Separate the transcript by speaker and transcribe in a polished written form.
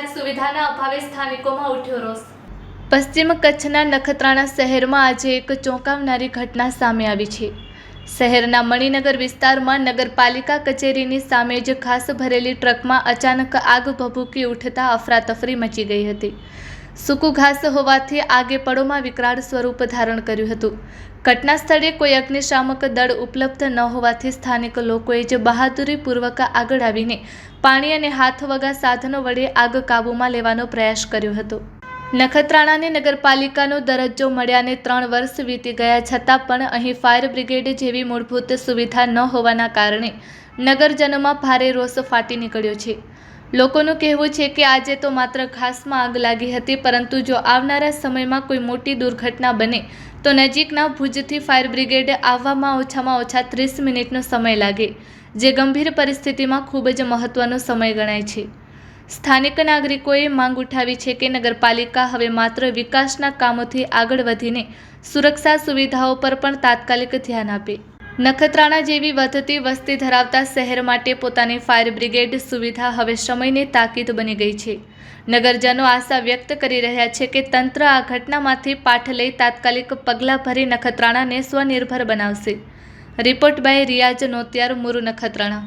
Speaker 1: Fire સુવિધાના અભાવે સ્થાનિકોમાં ઉઠ્યો રોષ। પશ્ચિમ કચ્છના નખત્રાણા શહેરમાં આજે એક ચોંકાવનારી ઘટના સામે આવી છે। શહેરના મણિનગર વિસ્તારમાં નગરપાલિકા કચેરીની સામે જ ઘાસ ભરેલી ટ્રકમાં અચાનક આગ ભભૂકી ઉઠતા અફરાતફરી મચી ગઈ હતી। સૂકું ઘાસ હોવાથી આગે પળોમાં વિકરાળ સ્વરૂપ ધારણ કર્યું હતું। ઘટના સ્થળે કોઈ અગ્નિશામક દળ ઉપલબ્ધ ન હોવાથી સ્થાનિક લોકોએ જ બહાદુરીપૂર્વક આગળ આવીને પાણી અને હાથવગા સાધનો વડે આગ કાબૂમાં લેવાનો પ્રયાસ કર્યો હતો। નખત્રાણાને નગરપાલિકાનો દરજ્જો મળ્યાને 3 વર્ષ વીતી ગયા છતાં પણ અહીં ફાયર બ્રિગેડ જેવી મૂળભૂત સુવિધા ન હોવાના કારણે નગરજનોમાં ભારે રોષ ફાટી નીકળ્યો છે। લોકોનું કહેવું છે કે આજે તો માત્ર ઘાસમાં આગ લાગી હતી, પરંતુ જો આવનારા સમયમાં કોઈ મોટી દુર્ઘટના બને તો નજીકના ભુજથી ફાયર બ્રિગેડ આવવામાં ઓછામાં ઓછા 30 મિનિટનો સમય લાગે, જે ગંભીર પરિસ્થિતિમાં ખૂબ જ મહત્વનો સમય ગણાય છે। સ્થાનિક નાગરિકોએ માંગ ઉઠાવી છે કે નગરપાલિકા હવે માત્ર વિકાસના કામોથી આગળ વધીને સુરક્ષા સુવિધાઓ પર પણ તાત્કાલિક ધ્યાન આપે। નખત્રાણા જેવી વધતી વસ્તી ધરાવતા શહેર માટે પોતાની ફાયર બ્રિગેડ સુવિધા હવે સમયની તાકીદ બની ગઈ છે। નગરજનો આશા વ્યક્ત કરી રહ્યા છે કે તંત્ર આ ઘટનામાંથી પાઠ લઈ તાત્કાલિક પગલાં ભરી નખત્રાણાને સ્વનિર્ભર બનાવશે। Report by Riyaz Notiyar, Muru, Nakhatrana.